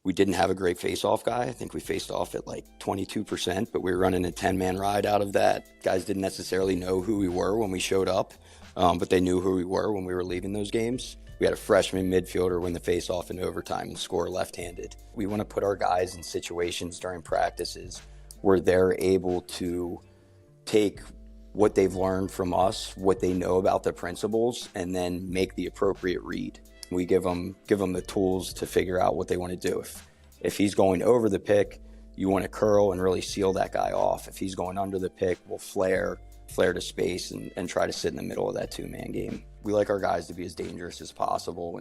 We didn't have a great face-off guy. I think we faced off at like 22%, but we were running a 10-man ride out of that. Guys didn't necessarily know who we were when we showed up, but they knew who we were when we were leaving those games. We had a freshman midfielder win the face-off in overtime and score left-handed. We want to put our guys in situations during practices where they're able to take what they've learned from us, what they know about the principles, and then make the appropriate read. We give them the tools to figure out what they want to do. If he's going over the pick, you want to curl and really seal that guy off. If he's going under the pick, we'll flare to space and try to sit in the middle of that two-man game. We like our guys to be as dangerous as possible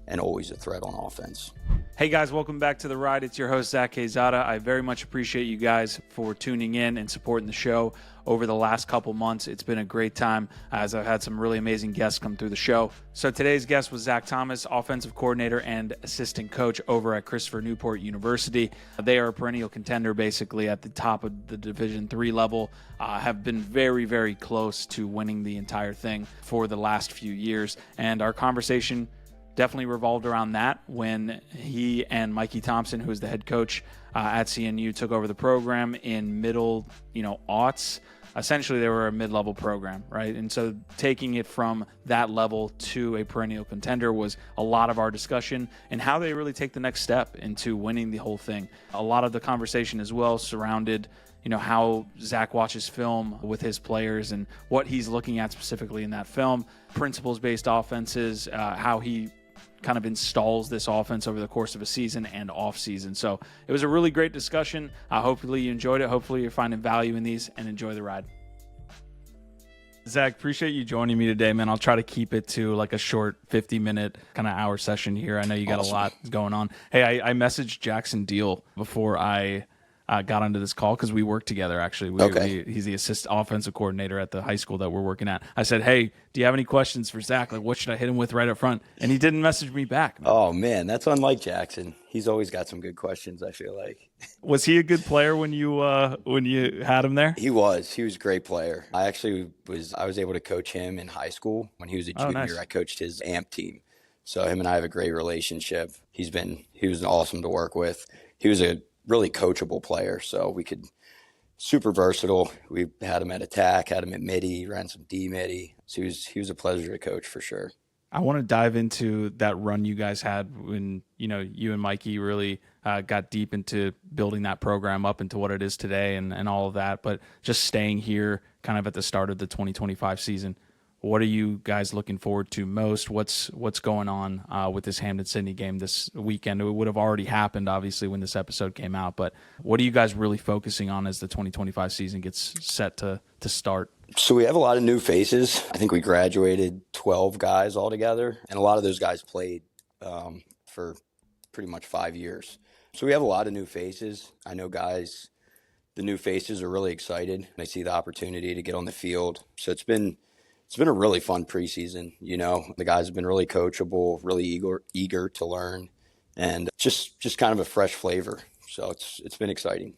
and always a threat on offense. Hey guys, welcome back to The Ride. It's your host, Zach Quezada. I very much appreciate you guys for tuning in and supporting the show over the last couple months. It's been a great time as I've had some really amazing guests come through the show. So today's guest was Zach Thomas, offensive coordinator and assistant coach over at Christopher Newport University. They are a perennial contender basically at the top of the Division III level, have been very, very close to winning the entire thing for the last few years. And our conversation definitely revolved around that when he and Mikey Thompson, who is the head coach at CNU, took over the program in middle, aughts. Essentially, they were a mid-level program, right? And so taking it from that level to a perennial contender was a lot of our discussion and how they really take the next step into winning the whole thing. A lot of the conversation as well surrounded how Zach watches film with his players and what he's looking at specifically in that film, principles-based offenses, how he kind of installs this offense over the course of a season and off season. So it was a really great discussion. Hopefully you enjoyed it. Hopefully you're finding value in these and enjoy the ride. Zach, appreciate you joining me today, man. I'll try to keep it to like a short 50-minute kind of hour session here. I know you got a lot going on. Hey, I messaged Jackson Deal before I got onto this call because we work together, actually. He's the offensive coordinator at the high school that we're working at. I said, hey, do you have any questions for Zach? Like, what should I hit him with right up front? And he didn't message me back. Man. Oh, man, that's unlike Jackson. He's always got some good questions, I feel like. Was he a good player when you had him there? He was a great player. I was able to coach him in high school. When he was a junior, nice. I coached his AMP team. So him and I have a great relationship. He was awesome to work with. He was a really coachable player, so super versatile. We had him at attack, had him at midi, ran some D midi. So he was a pleasure to coach for sure. I want to dive into that run you guys had when you and Mikey really got deep into building that program up into what it is today and all of that. But just staying here kind of at the start of the 2025 season, what are you guys looking forward to most? What's going on with this Hampden-Sydney game this weekend? It would have already happened, obviously, when this episode came out. But what are you guys really focusing on as the 2025 season gets set to start? So we have a lot of new faces. I think we graduated 12 guys altogether, and a lot of those guys played for pretty much 5 years. So we have a lot of new faces. I know the new faces are really excited. They see the opportunity to get on the field. So it's been a really fun preseason. The guys have been really coachable, really eager to learn, and just kind of a fresh flavor. So it's been exciting.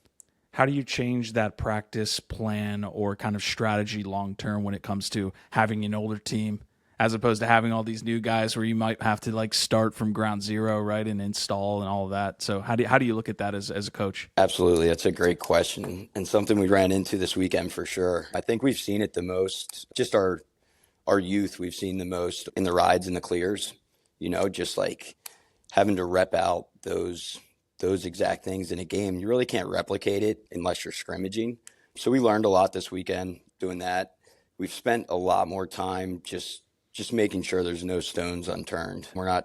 How do you change that practice plan or kind of strategy long term when it comes to having an older team as opposed to having all these new guys where you might have to like start from ground zero, right, and install and all of that? So how do you look at that as a coach? Absolutely. That's a great question and something we ran into this weekend for sure. I think we've seen it the most, just our youth, we've seen the most in the rides and the clears, just like having to rep out those exact things in a game. You really can't replicate it unless you're scrimmaging. So we learned a lot this weekend doing that. We've spent a lot more time just making sure there's no stones unturned. We're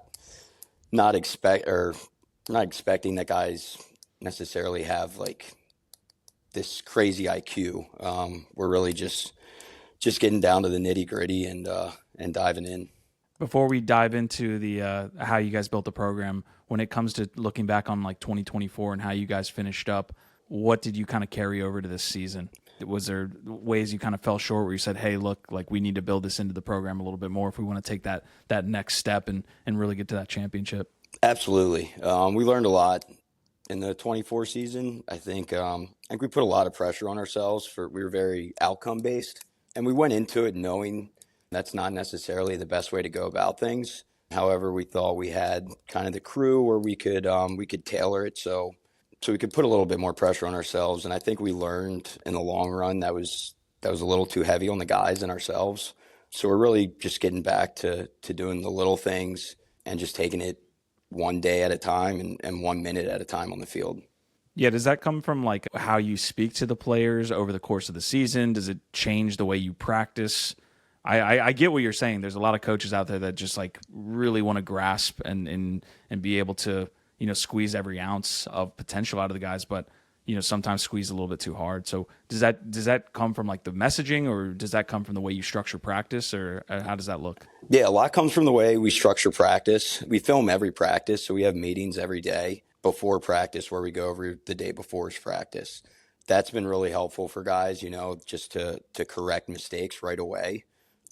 not expecting that guys necessarily have like this crazy IQ. We're really just getting down to the nitty gritty and diving in. Before we dive into the how you guys built the program, when it comes to looking back on like 2024 and how you guys finished up, what did you kind of carry over to this season? Was there ways you kind of fell short where you said, hey, look, like we need to build this into the program a little bit more if we want to take that next step and really get to that championship? Absolutely. We learned a lot in the 24 season. I think we put a lot of pressure on ourselves. We were very outcome based, and we went into it knowing that's not necessarily the best way to go about things. However, we thought we had kind of the crew where we could tailor it so we could put a little bit more pressure on ourselves. And I think we learned in the long run that was a little too heavy on the guys and ourselves. So we're really just getting back to doing the little things and just taking it one day at a time and 1 minute at a time on the field. Yeah, does that come from like how you speak to the players over the course of the season? Does it change the way you practice? I get what you're saying. There's a lot of coaches out there that just like really want to grasp and be able to, squeeze every ounce of potential out of the guys, but sometimes squeeze a little bit too hard. So does that come from like the messaging, or does that come from the way you structure practice, or how does that look? Yeah, a lot comes from the way we structure practice. We film every practice, so we have meetings every day before practice where we go over the day before's practice. That's been really helpful for guys, just to correct mistakes right away.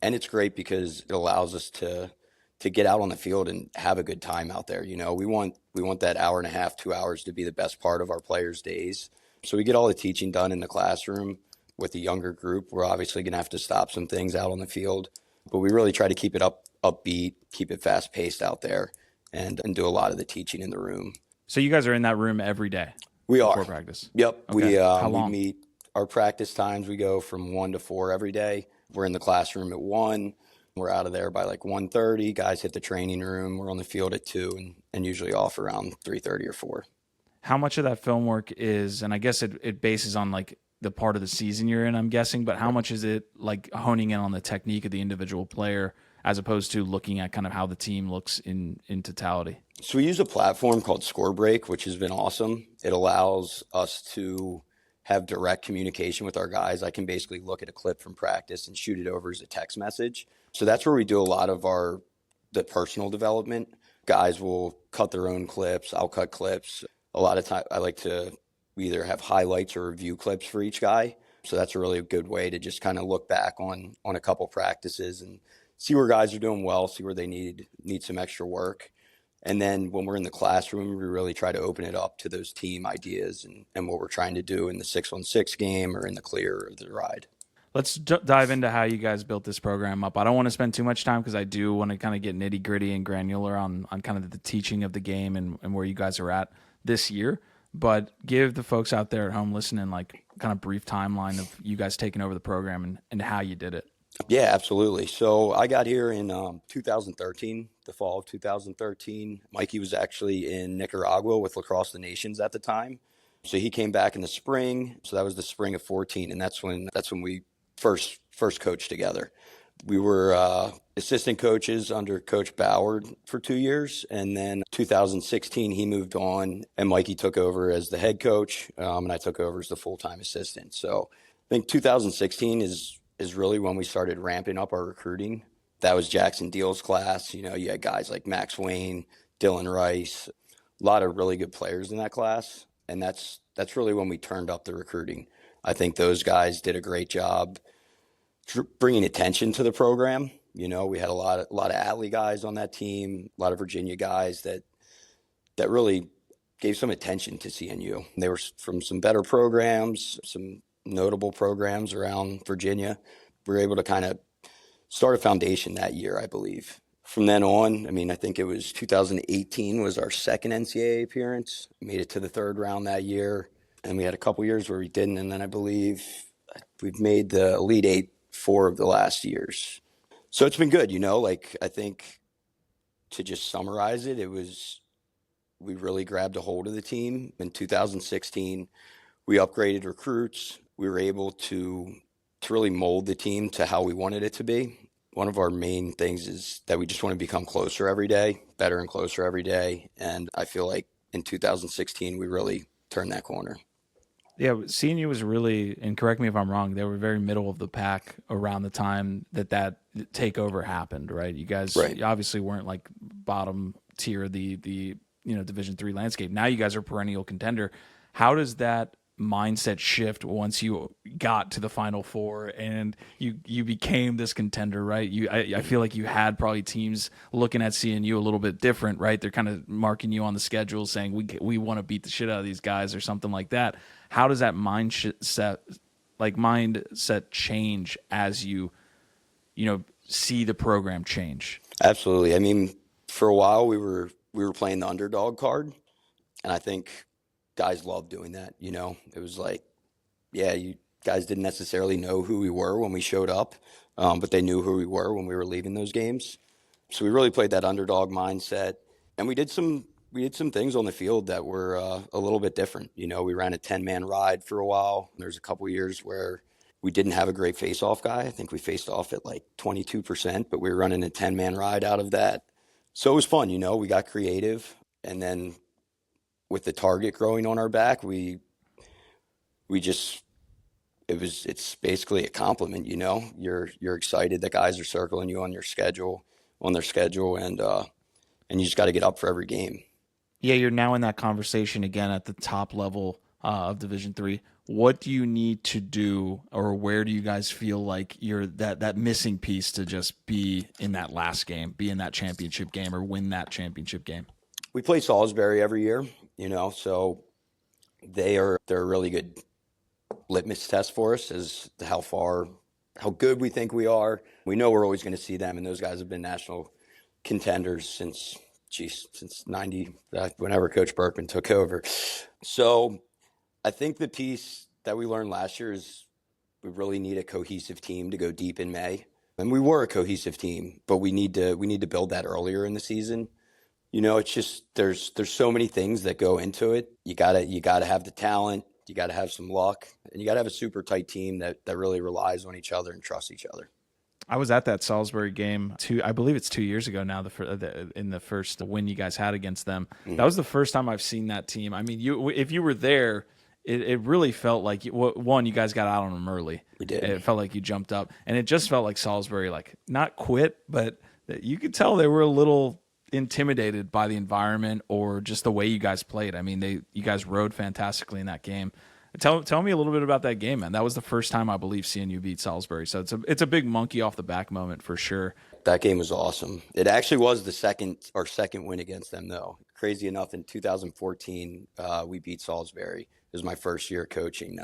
And it's great because it allows us to get out on the field and have a good time out there. We want that hour and a half, 2 hours to be the best part of our players' days. So we get all the teaching done in the classroom with the younger group. We're obviously going to have to stop some things out on the field, but we really try to keep it upbeat, keep it fast paced out there, and do a lot of the teaching in the room. So you guys are in that room every day We before are. practice? Yep. Okay. How We long? meet our practice times. We go from 1 to 4 every day. We're in the classroom at 1. We're out of there by like 1:30. Guys hit the training room. We're on the field at 2 and usually off around 3:30 or 4. How much of that film work is, and I guess it bases on like the part of the season you're in, I'm guessing, but how much is it like honing in on the technique of the individual player as opposed to looking at kind of how the team looks in totality? So we use a platform called Score Break, which has been awesome. It allows us to have direct communication with our guys. I can basically look at a clip from practice and shoot it over as a text message. So that's where we do a lot of the personal development. Guys will cut their own clips. I'll cut clips. A lot of time I like to either have highlights or review clips for each guy. So that's a really good way to just kind of look back on a couple practices and see where guys are doing well, see where they need some extra work. And then when we're in the classroom, we really try to open it up to those team ideas and what we're trying to do in the 6-on-6 game or in the clear or the ride. Let's dive into how you guys built this program up. I don't want to spend too much time because I do want to kind of get nitty gritty and granular on kind of the teaching of the game and where you guys are at this year. But give the folks out there at home listening like kind of brief timeline of you guys taking over the program and how you did it. Yeah, absolutely. So I got here in 2013, the fall of 2013. Mikey was actually in Nicaragua with Lacrosse the Nations at the time. So he came back in the spring. So that was the spring of 14, and that's when we first coached together. We were assistant coaches under Coach Ballard for 2 years, and then 2016 he moved on, and Mikey took over as the head coach, and I took over as the full-time assistant. So I think 2016 is really when we started ramping up our recruiting. That was Jackson Deal's class. You had guys like Max Wayne, Dylan Rice, a lot of really good players in that class, and that's really when we turned up the recruiting. I think those guys did a great job bringing attention to the program. We had a lot of Atlee guys on that team, a lot of Virginia guys that really gave some attention to CNU. They were from some better programs, some notable programs around Virginia. We were able to kind of start a foundation that year, I believe. From then on, I think it was 2018 was our second NCAA appearance. Made it to the third round that year, and we had a couple years where we didn't, and then I believe we've made the Elite Eight 4 of the last years. So it's been good, I think to just summarize it, we really grabbed a hold of the team. In 2016, we upgraded recruits. We were able to really mold the team to how we wanted it to be. One of our main things is that we just want to become closer every day, better and closer every day. And I feel like in 2016, we really turned that corner. Yeah, CNU was really, and correct me if I'm wrong, they were very middle of the pack around the time that takeover happened, right? You guys Right. obviously weren't like bottom tier of the Division III landscape. Now you guys are perennial contender. How does that mindset shift once you got to the Final Four and you became this contender, right? I feel like you had probably teams looking at CNU a little bit different, right? They're kind of marking you on the schedule saying we want to beat the shit out of these guys or something like that. How does that mindset change as you see the program change? Absolutely. For a while, we were playing the underdog card, and I think guys love doing that. It was like, yeah, you guys didn't necessarily know who we were when we showed up, but they knew who we were when we were leaving those games. So we really played that underdog mindset, and we did some things on the field that were a little bit different. We ran a 10-man ride for a while. There's a couple years where we didn't have a great face-off guy. I think we faced off at like 22%, but we were running a 10-man ride out of that. So it was fun. We got creative, and then with the target growing on our back, we just it's basically a compliment. You're excited that guys are circling you on their schedule, and you just got to get up for every game. Yeah, you're now in that conversation again at the top level of Division Three. What do you need to do, or where do you guys feel like you're that missing piece to just be in that last game, be in that championship game, or win that championship game? We play Salisbury every year, so they're a really good litmus test for us as to how good we think we are. We know we're always going to see them, and those guys have been national contenders since 90, whenever Coach Berkman took over. So I think the piece that we learned last year is we really need a cohesive team to go deep in May. And we were a cohesive team, but we need to build that earlier in the season. It's just there's so many things that go into it. You gotta have the talent, you gotta have some luck, and you gotta have a super tight team that really relies on each other and trusts each other. I was at that Salisbury game I believe it's 2 years ago now. In the first win you guys had against them, that was the first time I've seen that team. I mean, if you were there, it really felt like one, you guys got out on them early. We did. It felt like you jumped up, and it just felt like Salisbury, like not quit, but you could tell they were a little intimidated by the environment or just the way you guys played. I mean, you guys rode fantastically in that game. Tell me a little bit about that game, man. That was the first time I believe seeing you beat Salisbury, so it's a big monkey off the back moment for sure. That game was awesome. It actually was our second win against them, though. Crazy enough, in 2014, we beat Salisbury. It was my first year coaching.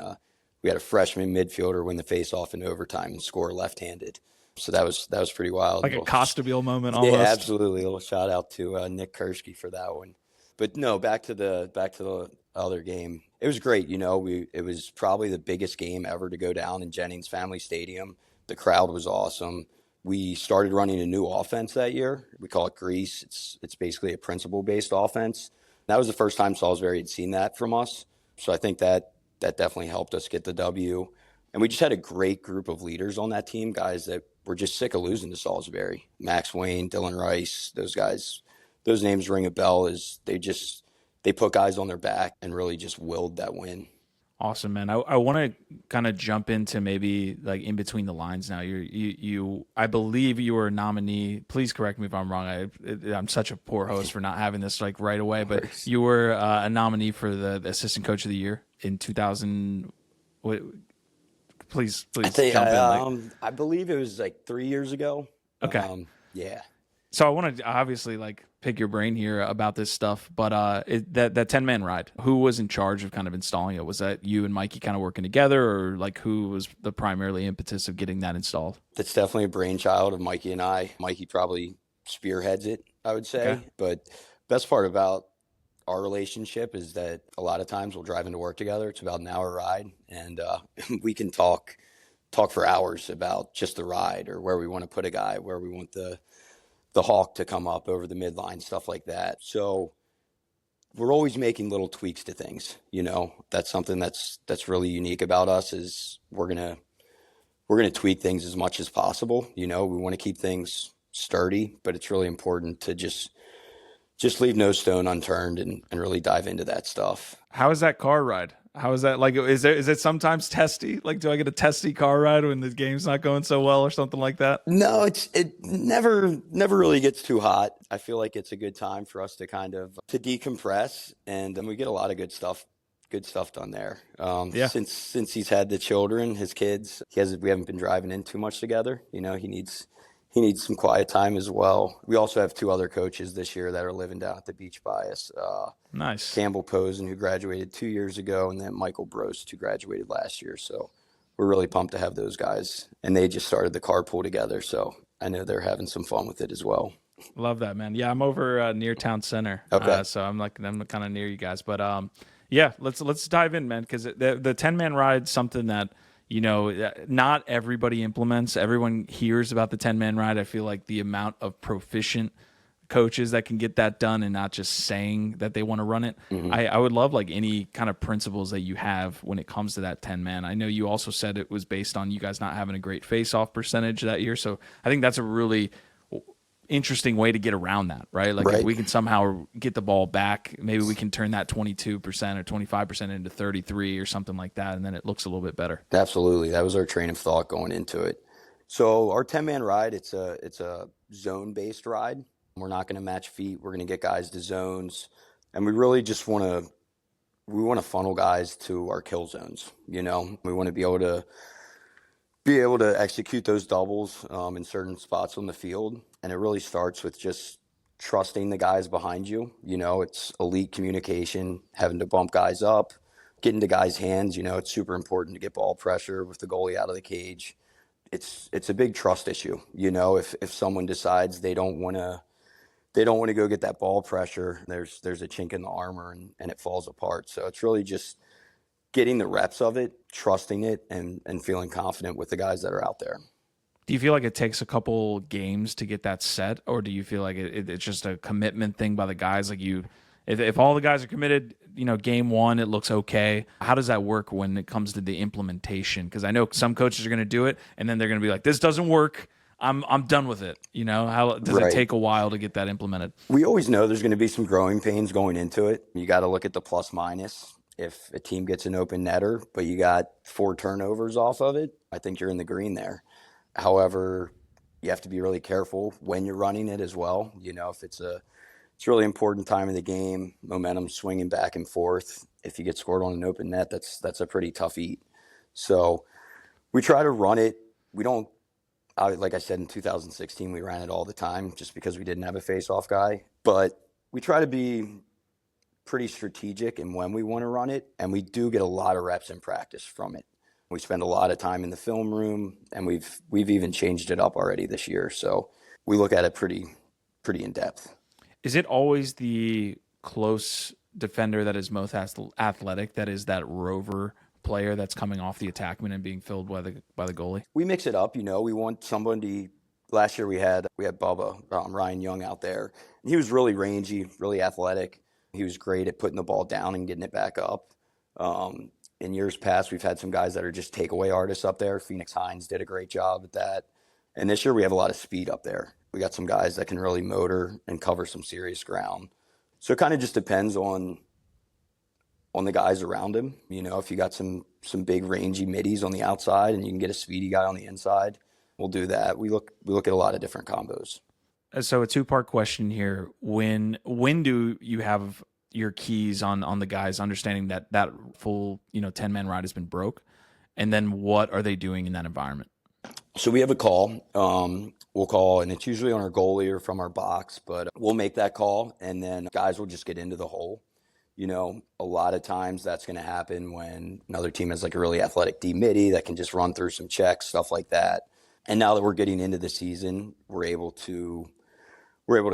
We had a freshman midfielder win the face-off in overtime and score left-handed. So that was pretty wild. Like a Costabile moment almost. Yeah, absolutely. A little shout out to Nick Kursky for that one. But no, back to the other game. It was great. It was probably the biggest game ever to go down in Jennings Family Stadium. The crowd was awesome. We started running a new offense that year. We call it Grease. It's basically a principle-based offense. That was the first time Salisbury had seen that from us. So I think that definitely helped us get the W. And we just had a great group of leaders on that team, guys that were just sick of losing to Salisbury. Max Wayne, Dylan Rice, those guys, those names ring a bell. They put guys on their back and really just willed that win. Awesome, man. I want to kind of jump into maybe like in between the lines now. I believe you were a nominee. Please correct me if I'm wrong. I'm such a poor host for not having this like right away. But you were a nominee for the assistant coach of the year in 2000. Please jump in. I believe it was like 3 years ago. Okay. Yeah. So I want to obviously like pick your brain here about this stuff, but that 10-man ride, who was in charge of kind of installing it? Was that you and Mikey kind of working together, or like who was the primarily impetus of getting that installed? That's definitely a brainchild of Mikey and I. Mikey probably spearheads it, I would say. Okay. But best part about our relationship is that a lot of times we'll drive into work together. It's about an hour ride, and we can talk for hours about just the ride or where we want to put a guy, where we want the hawk to come up over the midline, stuff like that. So we're always making little tweaks to things. That's something that's really unique about us is we're gonna tweak things as much as possible. We want to keep things sturdy, but it's really important to just leave no stone unturned and really dive into that stuff. How is that car ride? How is that? Like, is it sometimes testy? Like, do I get a testy car ride when the game's not going so well or something like that? No, it never really gets too hot. I feel like it's a good time for us to kind of to decompress, and then we get a lot of good stuff done there. Yeah. Since he's had the children, his kids, we haven't been driving in too much together. He needs some quiet time as well. We also have two other coaches this year that are living down at the beach by us. Nice. Campbell Posen, who graduated 2 years ago, and then Michael Brost, who graduated last year. So we're really pumped to have those guys. And they just started the carpool together, so I know they're having some fun with it as well. Love that, man. Yeah, I'm over near town center, Okay. so I'm kind of near you guys. But yeah, let's dive in, man, because the 10-man ride something that not everybody implements. Everyone hears about the 10-man ride. I feel like the amount of proficient coaches that can get that done and not just saying that they want to run it. Hmm. I would love like any kind of principles that you have when it comes to that 10-man. I know you also said it was based on you guys not having a great face-off percentage that year, so I think that's a really interesting way to get around that, right? Like if Right. we can somehow get the ball back, maybe we can turn that 22% or 25% into 33 or something like that, and then it looks a little bit better. Absolutely. That was our train of thought going into it. So our 10-man ride, it's a zone-based ride. We're not going to match feet. We're going to get guys to zones, and we really just want to funnel guys to our kill zones. We want to be able to execute those doubles in certain spots on the field, and it really starts with just trusting the guys behind you. It's elite communication, having to bump guys up, get into guys' hands. It's super important to get ball pressure with the goalie out of the cage. It's a big trust issue. If someone decides they don't want to go get that ball pressure, there's a chink in the armor and it falls apart. So it's really just getting the reps of it, trusting it, and feeling confident with the guys that are out there. Do you feel like it takes a couple games to get that set, or do you feel like it's just a commitment thing by the guys? Like if all the guys are committed, game one it looks okay. How does that work when it comes to the implementation? Because I know some coaches are going to do it, and then they're going to be like, "This doesn't work. I'm done with it." How does it Right. take a while to get that implemented? We always know there's going to be some growing pains going into it. You got to look at the plus minus. If a team gets an open netter, but you got 4 turnovers off of it, I think you're in the green there. However, you have to be really careful when you're running it as well. If it's a really important time of the game, momentum swinging back and forth. If you get scored on an open net, that's a pretty tough eat. So we try to run it. We don't, like I said, in 2016, we ran it all the time just because we didn't have a face-off guy. But we try to be pretty strategic in when we want to run it, and we do get a lot of reps in practice from it. We spend a lot of time in the film room, and we've even changed it up already this year. So we look at it pretty in depth. Is it always the close defender that is most athletic, that is that rover player that's coming off the attackman and being filled by the goalie? We mix it up. We want somebody. Last year we had Bubba, Ryan Young out there, and he was really rangy, really athletic. He was great at putting the ball down and getting it back up. In years past, we've had some guys that are just takeaway artists up there. Phoenix Hines did a great job at that. And this year we have a lot of speed up there. We got some guys that can really motor and cover some serious ground. So it kind of just depends on the guys around him. If you got some big rangy middies on the outside and you can get a speedy guy on the inside, we'll do that. We look at a lot of different combos. So a two-part question here. When do you have your keys on the guys understanding that full 10-man ride has been broke, and then what are they doing in that environment? So we have a call. We'll call, and it's usually on our goalie or from our box, but we'll make that call, and then guys will just get into the hole. A lot of times that's going to happen when another team has like a really athletic D midi that can just run through some checks, stuff like that. And now that we're getting into the season, we're able to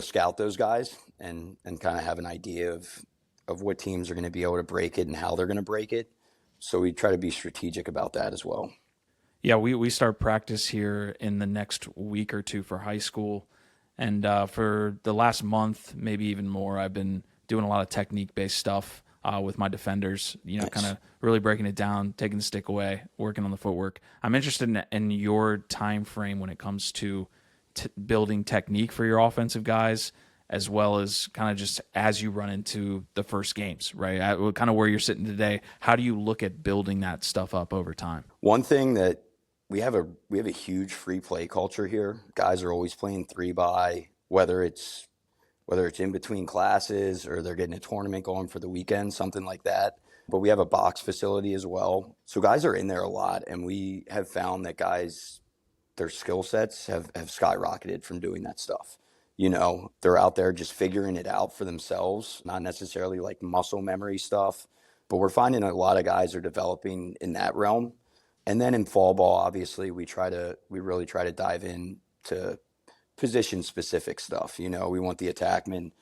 scout those guys and kind of have an idea of what teams are going to be able to break it and how they're going to break it. So we try to be strategic about that as well. Yeah, we start practice here in the next week or two for high school, and for the last month, maybe even more, I've been doing a lot of technique-based stuff with my defenders. Nice. Kind of really breaking it down, taking the stick away, working on the footwork. I'm interested in your time frame when it comes to building technique for your offensive guys, as well as kind of just as you run into the first games, right? Kind of where you're sitting today. How do you look at building that stuff up over time? One thing that we have a huge free play culture here. Guys are always playing 3x, whether it's in between classes or they're getting a tournament going for the weekend, something like that. But we have a box facility as well. So guys are in there a lot, and we have found that guys, their skill sets have skyrocketed from doing that stuff. They're out there just figuring it out for themselves, not necessarily like muscle memory stuff, but we're finding a lot of guys are developing in that realm. And then in fall ball, obviously, we really try to dive in to position-specific stuff. We want the attackman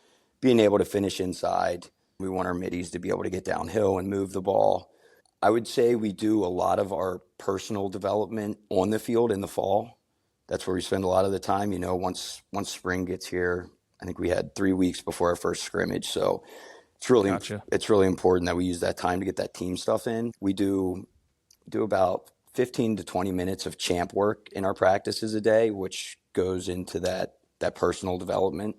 being able to finish inside. We want our middies to be able to get downhill and move the ball. I would say we do a lot of our personal development on the field in the fall. That's where we spend a lot of the time. Once spring gets here, I think we had 3 weeks before our first scrimmage. So Gotcha. it's really important that we use that time to get that team stuff in. We do about 15 to 20 minutes of champ work in our practices a day, which goes into that personal development.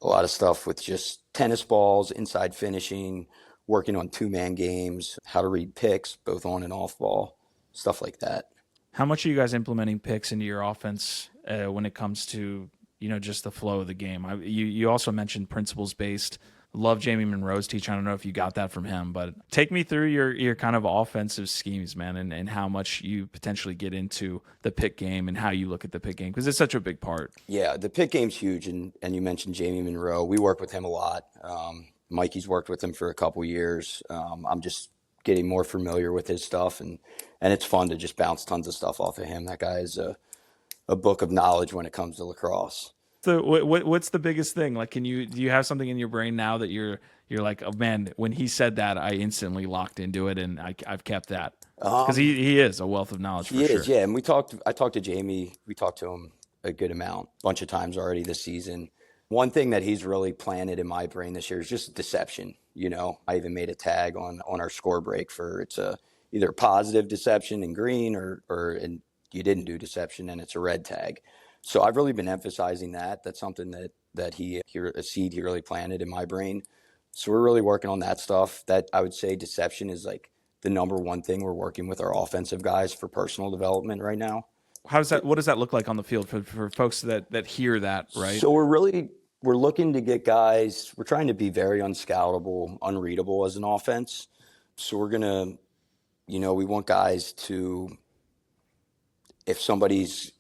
A lot of stuff with just tennis balls, inside finishing, working on two-man games, how to read picks, both on and off ball, stuff like that. How much are you guys implementing picks into your offense when it comes to just the flow of the game? You also mentioned principles based. Love Jamie Monroe's teaching. I don't know if you got that from him, but take me through your kind of offensive schemes, man, and how much you potentially get into the pick game and how you look at the pick game, because it's such a big part. Yeah, the pick game's huge, and you mentioned Jamie Monroe. We work with him a lot. Mikey's worked with him for a couple years. I'm just getting more familiar with his stuff, and it's fun to just bounce tons of stuff off of him. That guy is a book of knowledge when it comes to lacrosse. So what's the biggest thing? Like, do you have something in your brain now that you're like, oh man, when he said that, I instantly locked into it, and I've kept that, because he is a wealth of knowledge for sure. He is, yeah. And I talked to Jamie. We talked to him a good amount, a bunch of times already this season. One thing that he's really planted in my brain this year is just deception. I even made a tag on our score break for it's either positive deception in green or and you didn't do deception and it's a red tag. So I've really been emphasizing that. That's something that a seed he really planted in my brain. So we're really working on that stuff. That I would say deception is like the number one thing we're working with our offensive guys for personal development right now. What does that look like on the field for folks that hear that, right? So we're looking to get guys, we're trying to be very unscoutable, unreadable as an offense. So we're going to, we want guys to, if somebody's,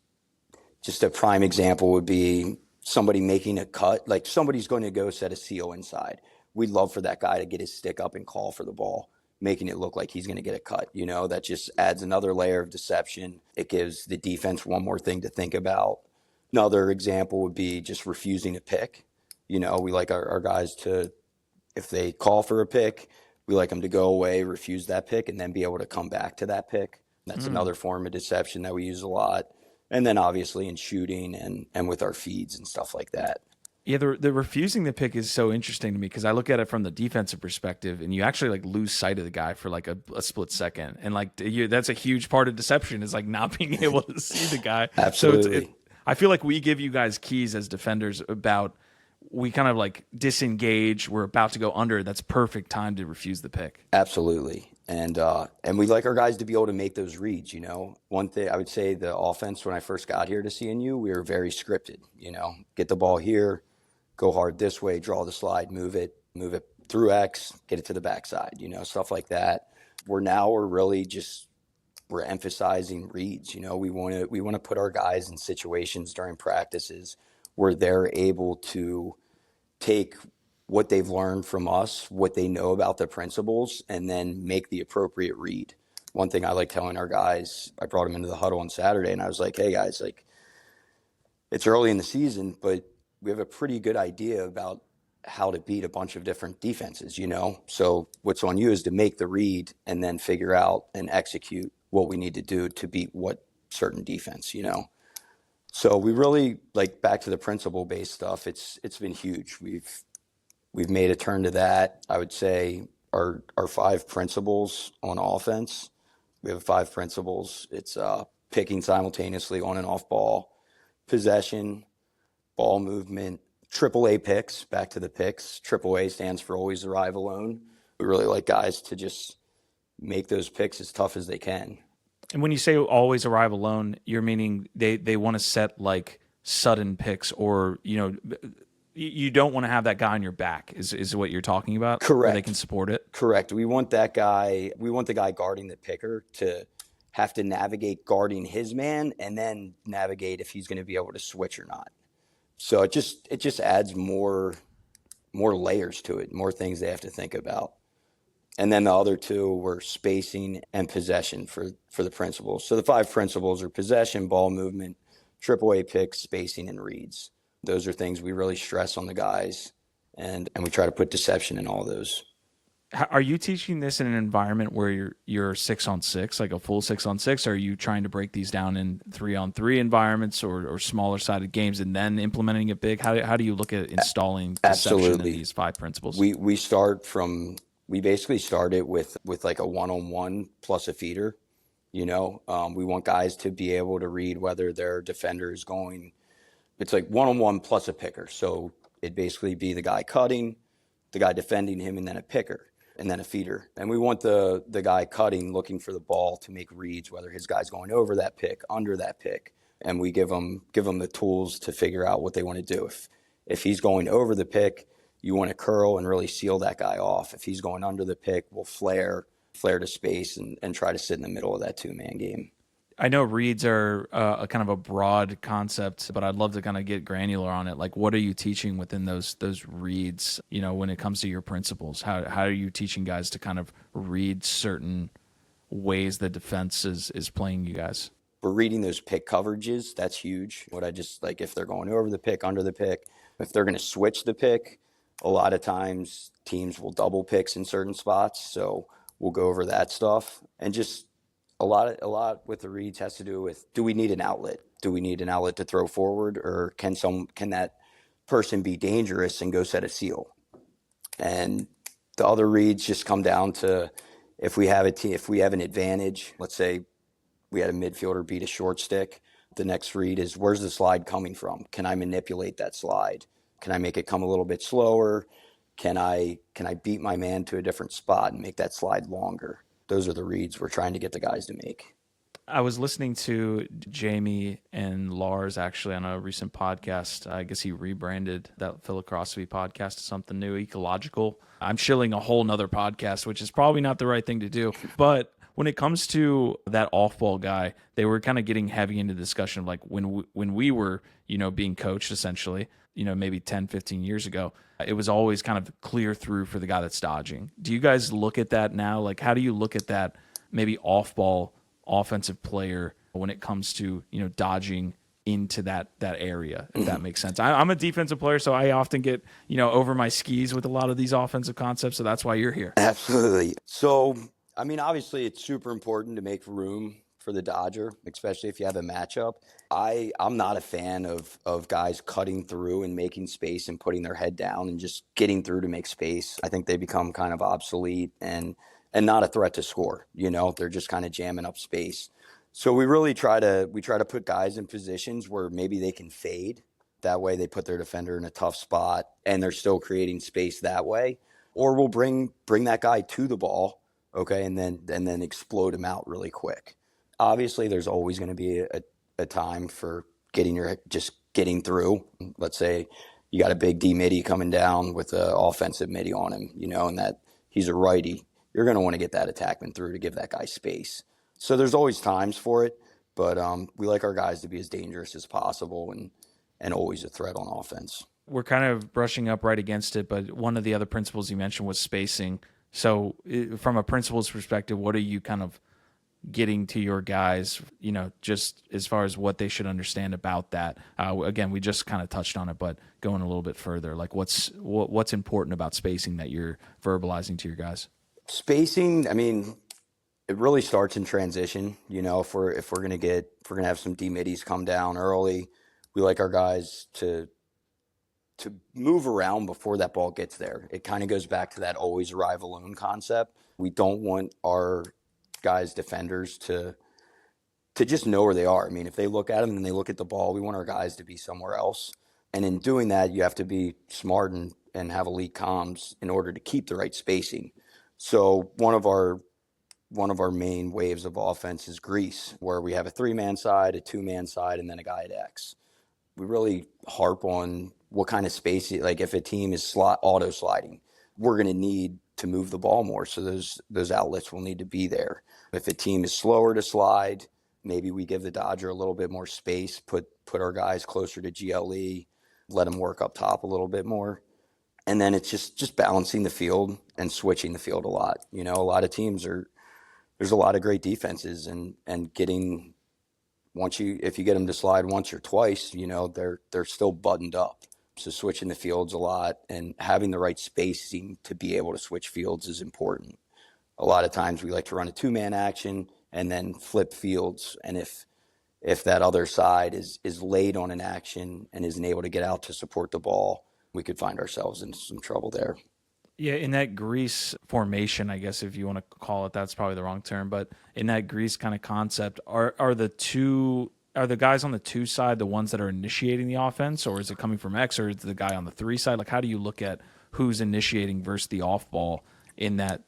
just a prime example would be somebody making a cut, like somebody's going to go set a seal inside. We'd love for that guy to get his stick up and call for the ball, making it look like he's going to get a cut. That just adds another layer of deception. It gives the defense one more thing to think about. Another example would be just refusing a pick. We like our guys to, if they call for a pick, we like them to go away, refuse that pick, and then be able to come back to that pick. That's another form of deception that we use a lot. And then obviously in shooting and with our feeds and stuff like that. Yeah, the refusing the pick is so interesting to me, because I look at it from the defensive perspective, and you actually like lose sight of the guy for like a split second, and like that's a huge part of deception, is like not being able to see the guy. Absolutely. So I feel like we give you guys keys as defenders about, we kind of like disengage, we're about to go under, that's perfect time to refuse the pick. Absolutely. And we like our guys to be able to make those reads. One thing I would say, the offense when I first got here to CNU, we were very scripted. Get the ball here, go hard this way, draw the slide, move it through X, get it to the backside, stuff like that. We're really just, we're emphasizing reads. We want to put our guys in situations during practices where they're able to take what they've learned from us, what they know about the principles, and then make the appropriate read. One thing I like telling our guys, I brought them into the huddle on Saturday, and I was like, hey guys, like, it's early in the season, but we have a pretty good idea about how to beat a bunch of different defenses, So what's on you is to make the read and then figure out and execute what we need to do to beat what certain defense, So we really, like, back to the principle-based stuff, it's been huge. We've made a turn to that. I would say our 5 principles on offense, we have 5 principles. It's picking simultaneously on and off ball, possession, ball movement, AAA picks, back to the picks. AAA stands for always arrive alone. We really like guys to just make those picks as tough as they can. And when you say always arrive alone, you're meaning they want to set like sudden picks, or you don't want to have that guy on your back, is what you're talking about? Correct. Where they can support it? Correct. We want the guy guarding the picker to have to navigate guarding his man and then navigate if he's going to be able to switch or not. So it just adds more layers to it, more things they have to think about. And then the other 2 were spacing and possession for the principles. So the 5 principles are possession, ball movement, AAA picks, spacing, and reads. Those are things we really stress on the guys, and we try to put deception in all those. Are you teaching this in an environment where you're 6-on-6, like a full 6-on-6? Or are you trying to break these down in 3-on-3 environments or smaller sided games and then implementing it big? How do you look at installing deception in Absolutely. these 5 principles? We basically start it with like a one-on-one plus a feeder. We want guys to be able to read whether their defender is going. It's like one-on-one plus a picker. So it'd basically be the guy cutting, the guy defending him, and then a picker, and then a feeder. And we want the guy cutting looking for the ball to make reads, whether his guy's going over that pick, under that pick. And we give them the tools to figure out what they want to do. If he's going over the pick, you want to curl and really seal that guy off. If he's going under the pick, we'll flare to space and try to sit in the middle of that two-man game. I know reads are a kind of a broad concept, but I'd love to kind of get granular on it. Like, what are you teaching within those reads? When it comes to your principles, how are you teaching guys to kind of read certain ways the defense is playing you guys? We're reading those pick coverages. That's huge. What I just like, if they're going over the pick, under the pick, if they're going to switch the pick, a lot of times teams will double picks in certain spots. So we'll go over that stuff, and just a lot with the reads has to do with, do we need an outlet? Do we need an outlet to throw forward, or can that person be dangerous and go set a seal? And the other reads just come down to, if we have an advantage, let's say we had a midfielder beat a short stick, the next read is, where's the slide coming from? Can I manipulate that slide? Can I make it come a little bit slower? Can I beat my man to a different spot and make that slide longer? Those are the reads we're trying to get the guys to make. I was listening to Jamie and Lars actually on a recent podcast. I guess he rebranded that Philosophy podcast to something new, Ecological. I'm shilling a whole nother podcast, which is probably not the right thing to do. But when it comes to that off-ball guy, they were kind of getting heavy into discussion of like when we were, being coached essentially, maybe 10, 15 years ago, it was always kind of clear through for the guy that's dodging. Do you guys look at that now? Like, how do you look at that maybe off-ball offensive player when it comes to, dodging into that area, if that makes sense? I'm a defensive player, so I often get, over my skis with a lot of these offensive concepts, so that's why you're here. Absolutely. So, obviously it's super important to make room for the dodger, especially if you have a matchup. I'm not a fan of guys cutting through and making space and putting their head down and just getting through to make space. I think they become kind of obsolete and not a threat to score. They're just kind of jamming up space. So we really try to put guys in positions where maybe they can fade. That way they put their defender in a tough spot and they're still creating space that way. Or we'll bring that guy to the ball, okay, and then explode him out really quick. Obviously, there's always going to be a time for getting through. Let's say you got a big D midi coming down with an offensive midi on him, and that he's a righty. You're going to want to get that attackman through to give that guy space. So there's always times for it, but we like our guys to be as dangerous as possible and always a threat on offense. We're kind of brushing up right against it, but one of the other principles you mentioned was spacing. So from a principles perspective, what are you kind of getting to your guys, just as far as what they should understand about that? Again, we just kind of touched on it, but going a little bit further, like what's important about spacing that you're verbalizing to your guys? Spacing, it really starts in transition. If we're gonna have some D middies come down early, we like our guys to move around before that ball gets there. It kind of goes back to that always arrive alone concept. We don't want our guys, defenders, to just know where they are. If they look at them and they look at the ball, we want our guys to be somewhere else. And in doing that, you have to be smart and have elite comms in order to keep the right spacing. So one of our main waves of offense is grease, where we have a 3-man side, a 2-man side, and then a guy at X. We really harp on what kind of space, like if a team is auto sliding, we're going to need to move the ball more. So those outlets will need to be there. If a team is slower to slide, maybe we give the Dodger a little bit more space, put our guys closer to GLE, let them work up top a little bit more. And then it's just balancing the field and switching the field a lot. A lot of teams there's a lot of great defenses, and getting if you get them to slide once or twice, they're still buttoned up. So switching the fields a lot and having the right spacing to be able to switch fields is important. A lot of times we like to run a two-man action and then flip fields. And if that other side is late on an action and isn't able to get out to support the ball, we could find ourselves in some trouble there. Yeah, in that grease formation, I guess if you want to call it, that's probably the wrong term, but in that grease kind of concept, are the guys on the 2 side the ones that are initiating the offense, or is it coming from X, or is it the guy on the 3 side? Like, how do you look at who's initiating versus the off ball in that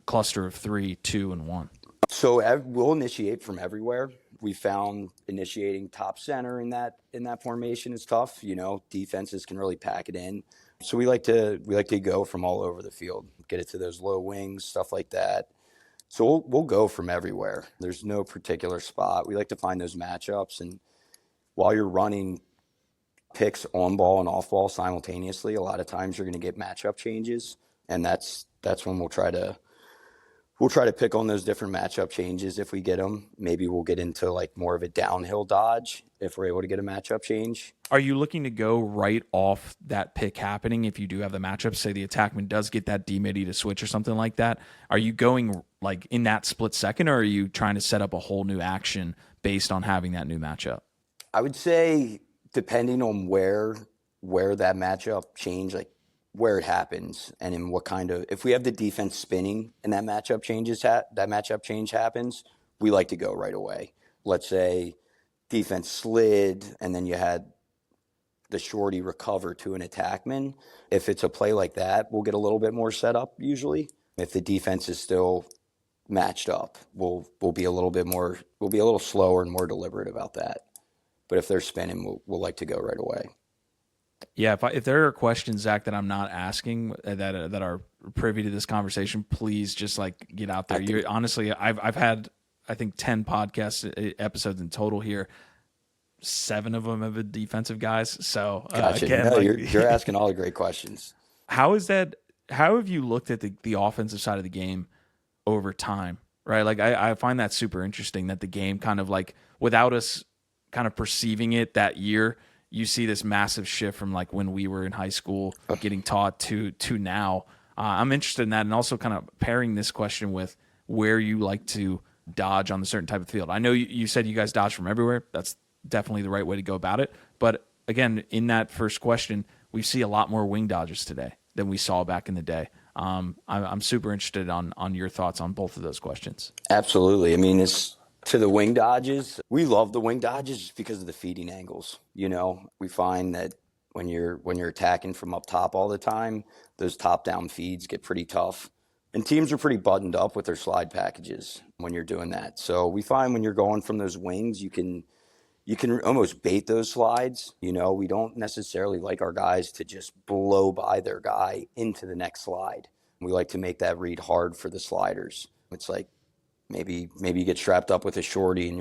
cluster of 3, 2, and 1? So we'll initiate from everywhere. We found initiating top center in that formation is tough. Defenses can really pack it in. So we like to go from all over the field, get it to those low wings, stuff like that. So we'll go from everywhere. There's no particular spot. We like to find those matchups, and while you're running picks on ball and off ball simultaneously, a lot of times you're going to get matchup changes, and that's when we'll try to pick on those different matchup changes if we get them. Maybe we'll get into like more of a downhill dodge if we're able to get a matchup change. Are you looking to go right off that pick happening if you do have the matchup? Say the attackman does get that D-midi to switch or something like that. Are you going like in that split second, or are you trying to set up a whole new action based on having that new matchup? I would say depending on where that matchup change, like where it happens and in what kind of, if we have the defense spinning and that matchup change happens, we like to go right away. Let's say defense slid and then you had the shorty recover to an attackman. If it's a play like that, we'll get a little bit more set up usually. If the defense is still matched up, we'll be a little slower and more deliberate about that. But if they're spinning, we'll like to go right away. Yeah, if there are questions, Zach, that I'm not asking that are privy to this conversation, please just like get out there. Honestly, I've had I think 10 podcast episodes in total here. 7 of them have been defensive guys. So Gotcha. again, No, you're asking all the great questions. How is that? How have you looked at the offensive side of the game over time? Right, like I find that super interesting that the game kind of like without us kind of perceiving it that year. You see this massive shift from like when we were in high school getting taught to now. I'm interested in that, and also kind of pairing this question with where you like to dodge on the certain type of field. I know you said you guys dodge from everywhere. That's definitely the right way to go about it. But again, in that first question, we see a lot more wing dodges today than we saw back in the day. I'm super interested on your thoughts on both of those questions. Absolutely. I mean, it's to the wing dodges. We love the wing dodges just because of the feeding angles. We find that when you're attacking from up top all the time, those top down feeds get pretty tough. And teams are pretty buttoned up with their slide packages when you're doing that. So we find when you're going from those wings, you can almost bait those slides. We don't necessarily like our guys to just blow by their guy into the next slide. We like to make that read hard for the sliders. It's like maybe you get strapped up with a shorty and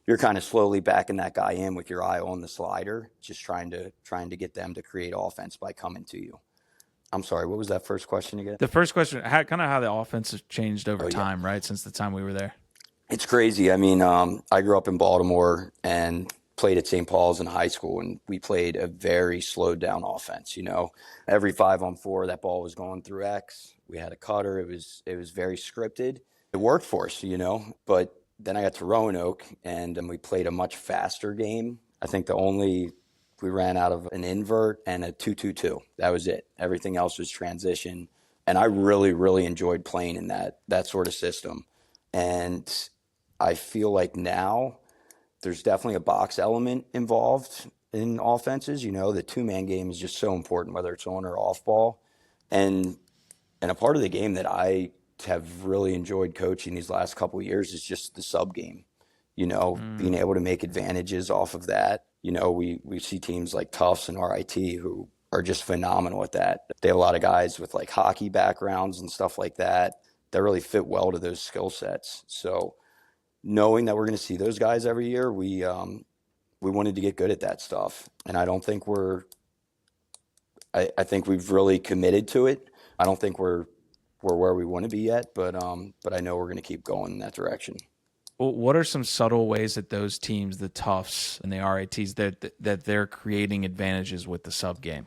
you're kind of slowly backing that guy in with your eye on the slider, just trying to get them to create offense by coming to you. I'm sorry, what was that first question again? The first question, kind of how the offense has changed over time, right, since the time we were there. It's crazy. I mean, I grew up in Baltimore and played at St. Paul's in high school, and we played a very slowed down offense. Every 5-on-4, that ball was going through X. We had a cutter. It was very scripted. It worked for us, but then I got to Roanoke and we played a much faster game. I think we ran out of an invert and a 2-2-2. That was it. Everything else was transition. And I really, really enjoyed playing in that sort of system. And I feel like now there's definitely a box element involved in offenses. The two-man game is just so important, whether it's on or off ball. And a part of the game that I have really enjoyed coaching these last couple of years is just the sub game, being able to make advantages off of that. We see teams like Tufts and RIT who are just phenomenal at that. They have a lot of guys with like hockey backgrounds and stuff like that really fit well to those skill sets. So knowing that we're going to see those guys every year, we wanted to get good at that stuff. And I don't think I think we've really committed to it. I don't think we're where we want to be yet, but I know we're going to keep going in that direction. What are some subtle ways that those teams, the Tufts and the RATs, that they're creating advantages with the sub game?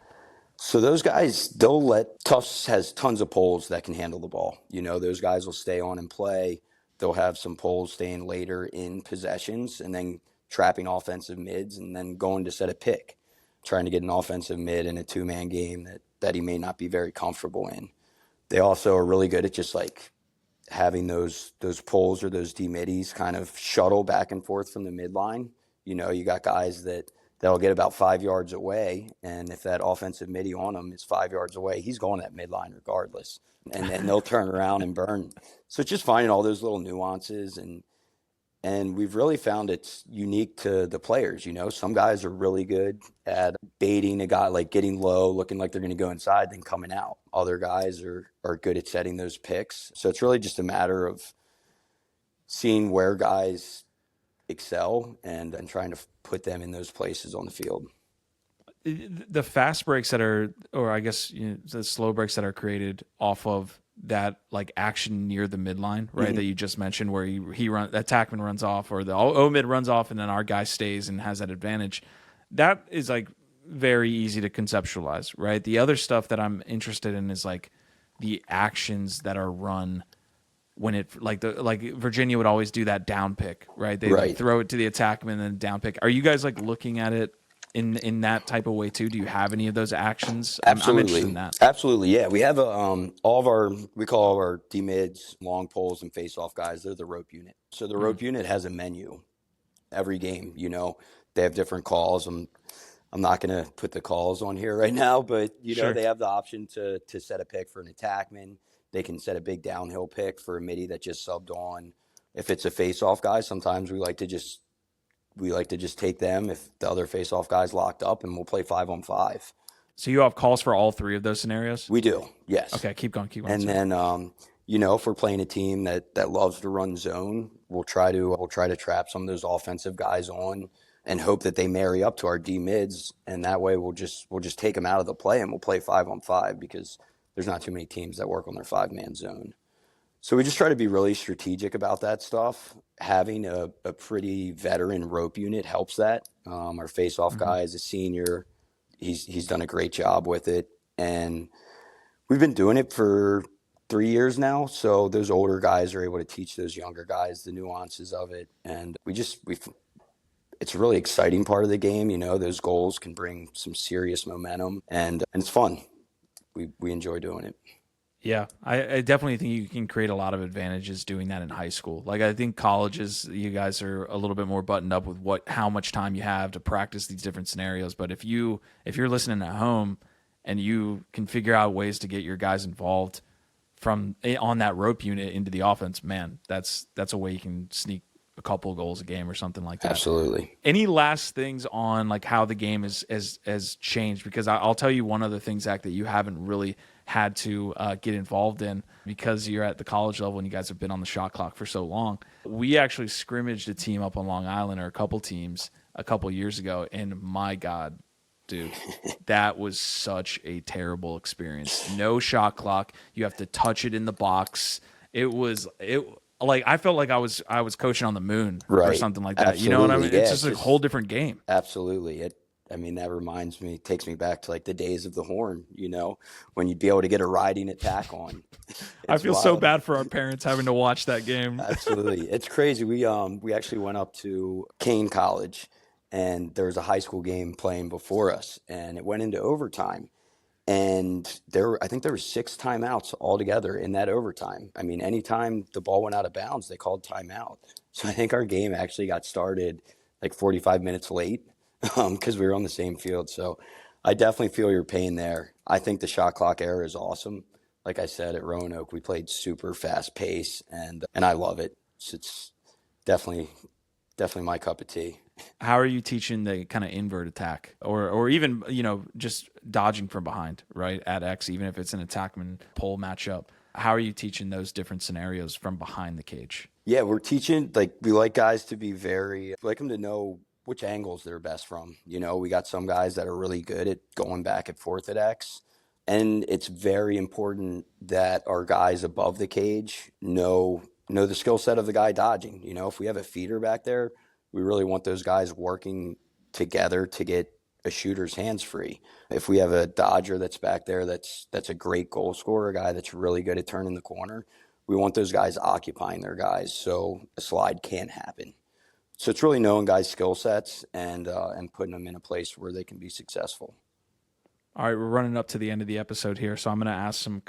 So those guys, they'll let Tufts has tons of poles that can handle the ball. Those guys will stay on and play. They'll have some poles staying later in possessions and then trapping offensive mids and then going to set a pick, trying to get an offensive mid in a two-man game that he may not be very comfortable in. They also are really good at just like having those poles or those D middies kind of shuttle back and forth from the midline. You got guys that'll get about 5 yards away, and if that offensive midi on him is 5 yards away, he's going that midline regardless, and then they'll turn around and burn. So it's just finding all those little nuances, and we've really found it's unique to the players. Some guys are really good at baiting a guy, like getting low, looking like they're going to go inside, then coming out. Other guys are good at setting those picks. So it's really just a matter of seeing where guys excel and trying to put them in those places on the field. The fast breaks that are, or I guess the slow breaks that are created off of that like action near the midline, right? Mm-hmm. That you just mentioned, where he run, attackman runs off, or the O mid runs off, and then our guy stays and has that advantage. That is like very easy to conceptualize, right? The other stuff that I'm interested in is like the actions that are run when it like Virginia would always do that down pick, right? They Right. throw it to the attackman and then down pick. Are you guys like looking at it in that type of way too? Do you have any of those actions? I'm interested in that. Absolutely. Yeah. We have we call all our D mids, long poles, and face off guys. They're the rope unit. So the rope unit has a menu every game. They have different calls. I'm not going to put the calls on here right now, but Sure. they have the option to set a pick for an attackman. They can set a big downhill pick for a midi that just subbed on. If it's a face off guy, sometimes we like to just take them if the other face off guy's locked up, and we'll play 5-on-5. So you have calls for all three of those scenarios? We do, yes. Okay, keep going. And then if we're playing a team that loves to run zone, we'll try to trap some of those offensive guys on and hope that they marry up to our D mids, and that way we'll just take them out of the play and we'll play 5-on-5 because there's not too many teams that work on their 5-man zone. So we just try to be really strategic about that stuff. Having a pretty veteran rope unit helps that. Our face-off guy is a senior. He's done a great job with it, and we've been doing it for 3 years now. So those older guys are able to teach those younger guys the nuances of it, and it's a really exciting part of the game. Those goals can bring some serious momentum, and it's fun. We enjoy doing it. Yeah, I definitely think you can create a lot of advantages doing that in high school. Like I think colleges, you guys are a little bit more buttoned up with how much time you have to practice these different scenarios. But if you're listening at home and you can figure out ways to get your guys involved from on that rope unit into the offense, man, that's a way you can sneak a couple goals a game or something like that. Absolutely. Any last things on like how the game has changed? Because I'll tell you one other thing, Zach, that you haven't really had to get involved in because you're at the college level and you guys have been on the shot clock for so long. We actually scrimmaged a team up on Long Island, or a couple teams, a couple years ago, and my God, dude, that was such a terrible experience. No shot clock. You have to touch it in the box. Like I felt like I was coaching on the moon or something like that. Absolutely. You know what I mean? Yeah, it's just a whole different game. Absolutely. That takes me back to like the days of the horn, when you'd be able to get a riding attack on. I feel so bad for our parents having to watch that game. Absolutely. It's crazy. We actually went up to Kane College, and there was a high school game playing before us, and it went into overtime. And I think there were 6 timeouts altogether in that overtime. I mean, anytime the ball went out of bounds, they called timeout. So I think our game actually got started like 45 minutes late because we were on the same field. So I definitely feel your pain there. I think the shot clock era is awesome. Like I said, at Roanoke, we played super fast pace, and I love it. It's definitely my cup of tea. How are you teaching the kind of invert attack, or even just dodging from behind, right, at X, even if it's an attackman pole matchup? How are you teaching those different scenarios from behind the cage? Yeah, we're teaching, we like guys to be we like them to know which angles they're best from. We got some guys that are really good at going back and forth at X, and it's very important that our guys above the cage know know the skill set of the guy dodging. If we have a feeder back there, we really want those guys working together to get a shooter's hands free. If we have a dodger that's back there that's a great goal scorer, a guy that's really good at turning the corner, we want those guys occupying their guys so a slide can't happen. So it's really knowing guys' skill sets and putting them in a place where they can be successful. All right, we're running up to the end of the episode here, so I'm going to ask some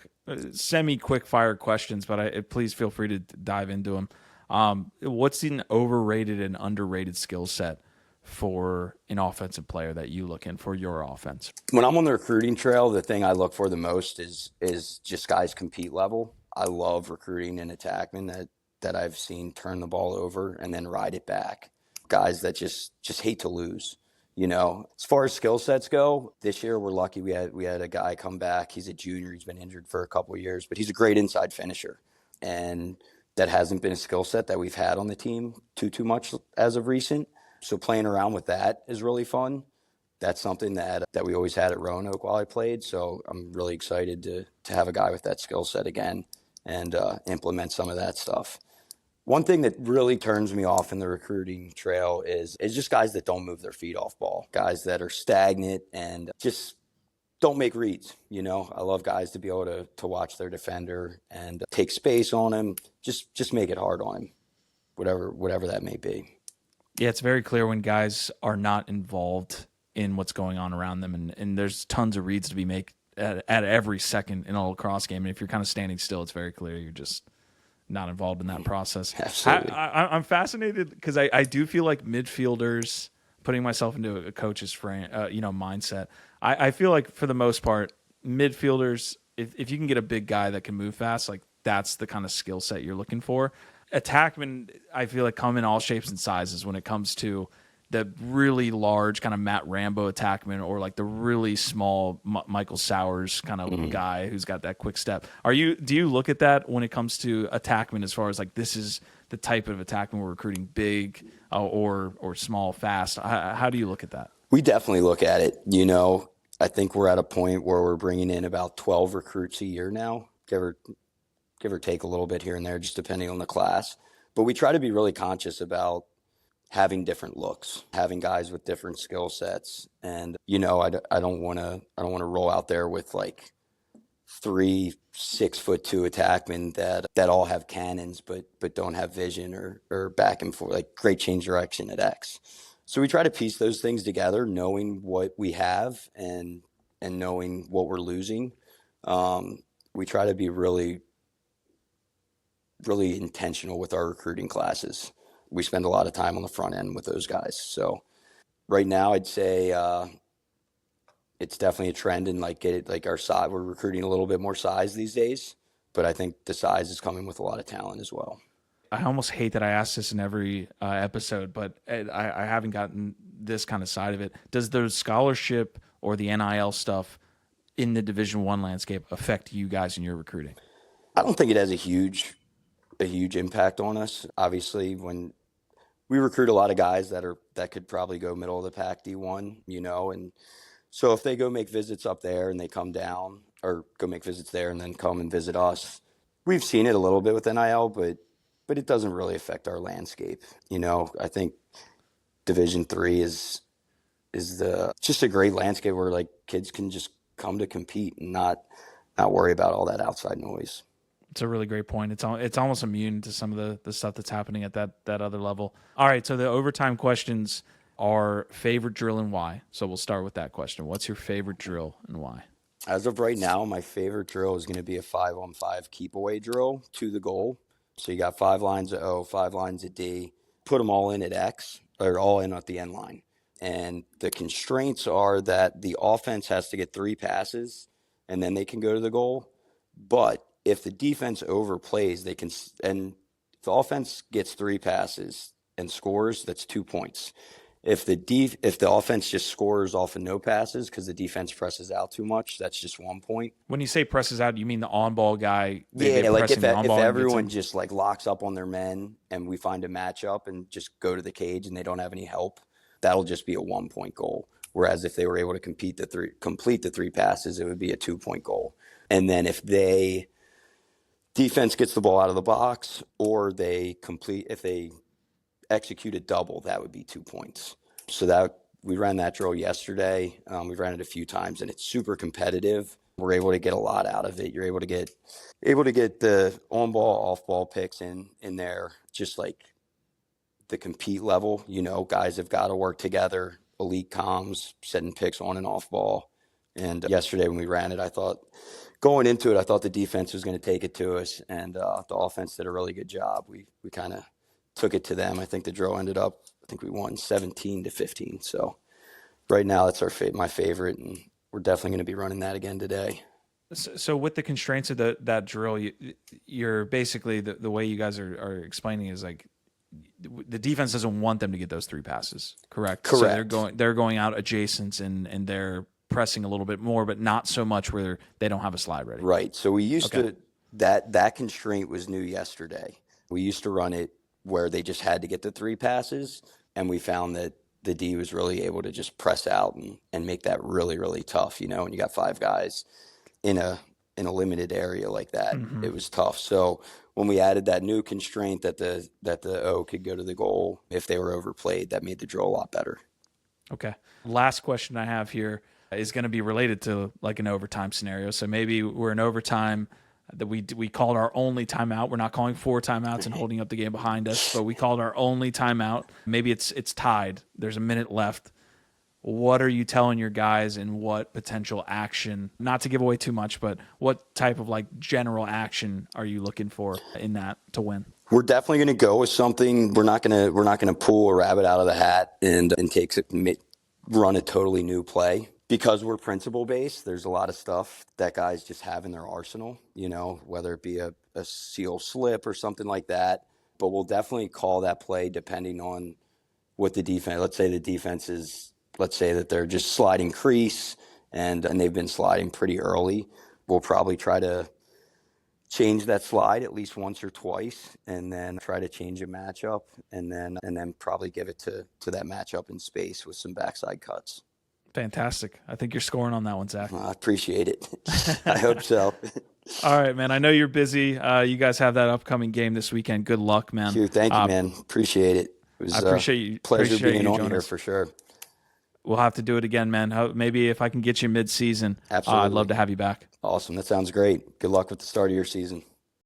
semi-quick fire questions, but please feel free to dive into them. What's an overrated and underrated skill set for an offensive player that you look in for your offense? When I'm on the recruiting trail, the thing I look for the most is just guys' compete level. I love recruiting an attackman that I've seen turn the ball over and then ride it back. Guys that just hate to lose. As far as skill sets go, this year we're lucky we had a guy come back. He's a junior. He's been injured for a couple of years, but he's a great inside finisher. And that hasn't been a skill set that we've had on the team too much as of recent. So playing around with that is really fun. That's something that we always had at Roanoke while I played. So I'm really excited to have a guy with that skill set again and implement some of that stuff. One thing that really turns me off in the recruiting trail is just guys that don't move their feet off ball, guys that are stagnant and just don't make reads. I love guys to be able to watch their defender and take space on him, just make it hard on him, whatever that may be. Yeah, it's very clear when guys are not involved in what's going on around them, and there's tons of reads to be made at every second in a lacrosse game. And if you're kind of standing still, it's very clear you're just not involved in that process. Absolutely. I'm fascinated because I do feel like midfielders, putting myself into a coach's frame, mindset. I feel like for the most part, midfielders, if you can get a big guy that can move fast, like that's the kind of skill set you're looking for. Attackmen, I feel like come in all shapes and sizes when it comes to the really large kind of Matt Rambo attackman or like the really small Michael Sowers kind of guy who's got that quick step. Do you look at that when it comes to attackmen as far as like this is the type of attackman we're recruiting, big or small, fast? How do you look at that? We definitely look at it. I think we're at a point where we're bringing in about 12 recruits a year now, give or take a little bit here and there, just depending on the class. But we try to be really conscious about having different looks, having guys with different skill sets. And, I don't want to roll out there with like 3 6'2" attackmen that all have cannons, but don't have vision or back and forth, like great change direction at X. So we try to piece those things together, knowing what we have and knowing what we're losing. We try to be really, really intentional with our recruiting classes. We spend a lot of time on the front end with those guys. So right now I'd say it's definitely a trend in our size. We're recruiting a little bit more size these days, but I think the size is coming with a lot of talent as well. I almost hate that I ask this in every episode, but I haven't gotten this kind of side of it. Does the scholarship or the NIL stuff in the Division I landscape affect you guys in your recruiting? I don't think it has a huge impact on us. Obviously, when we recruit a lot of guys that could probably go middle of the pack D1, and so if they go make visits up there and they come down, or go make visits there and then come and visit us, we've seen it a little bit with NIL, but it doesn't really affect our landscape. I think Division III is just a great landscape where like kids can just come to compete and not worry about all that outside noise. It's a really great point. It's almost immune to some of the stuff that's happening at that other level. All right, so the overtime questions are favorite drill and why. So we'll start with that question. What's your favorite drill and why? As of right now, my favorite drill is going to be a 5-on-5 keep away drill to the goal. So you got 5 lines of O, 5 lines of D, put them all in at X, or all in at the end line. And the constraints are that the offense has to get 3 passes and then they can go to the goal. But if the defense overplays, they can, and if the offense gets 3 passes and scores, that's 2 points. If the offense just scores off of no passes because the defense presses out too much, that's just 1 point. When you say presses out, you mean the on-ball guy? Yeah, like if everyone just like locks up on their men and we find a matchup and just go to the cage and they don't have any help, that'll just be a 1 point goal. Whereas if they were able to complete the 3 passes, it would be a 2 point goal. And then if they defense gets the ball out of the box, or if they execute a double, that would be 2 points. So that we ran that drill yesterday. We ran it a few times, and it's super competitive. We're able to get a lot out of it. You're able to get the on ball, off ball picks in there, just like the compete level. Guys have got to work together. Elite comms, setting picks on and off ball. And yesterday when we ran it, going into it, I thought the defense was going to take it to us, and the offense did a really good job. We kind of took it to them. I think the drill ended up, I think we won 17-15. So right now that's my favorite, and we're definitely going to be running that again today. So with the constraints of that drill, you're basically, the way you guys are explaining is like the defense doesn't want them to get those 3 passes, correct? Correct. So they're going out adjacents and they're pressing a little bit more, but not so much where they don't have a slide ready. Right. So we used to, that constraint was new yesterday. We used to run it where they just had to get the 3 passes, and we found that the D was really able to just press out and make that really, really tough. When you got 5 guys in a limited area like that, it was tough. So when we added that new constraint that the O could go to the goal if they were overplayed, that made the drill a lot better. Okay. Last question I have here is going to be related to like an overtime scenario. So maybe we're in overtime, that we called our only timeout. We're not calling 4 timeouts and holding up the game behind us, but we called our only timeout. Maybe it's tied. There's a minute left. What are you telling your guys, and what potential action, not to give away too much, but what type of like general action are you looking for in that to win? We're definitely going to go with something. We're not going to pull a rabbit out of the hat and run a totally new play. Because we're principle based, there's a lot of stuff that guys just have in their arsenal, whether it be a seal slip or something like that. But we'll definitely call that play depending on what the defense, let's say that they're just sliding crease and they've been sliding pretty early. We'll probably try to change that slide at least once or twice, and then try to change a matchup, and then probably give it to that matchup in space with some backside cuts. Fantastic. I think you're scoring on that one, Zach. I appreciate it. I hope so. All right, man. I know you're busy. You guys have that upcoming game this weekend. Good luck, man. Thank you, man. Appreciate it. It was I appreciate you. Pleasure being on here for sure. We'll have to do it again, man. Maybe if I can get you mid-season, Absolutely. I'd love to have you back. Awesome. That sounds great. Good luck with the start of your season.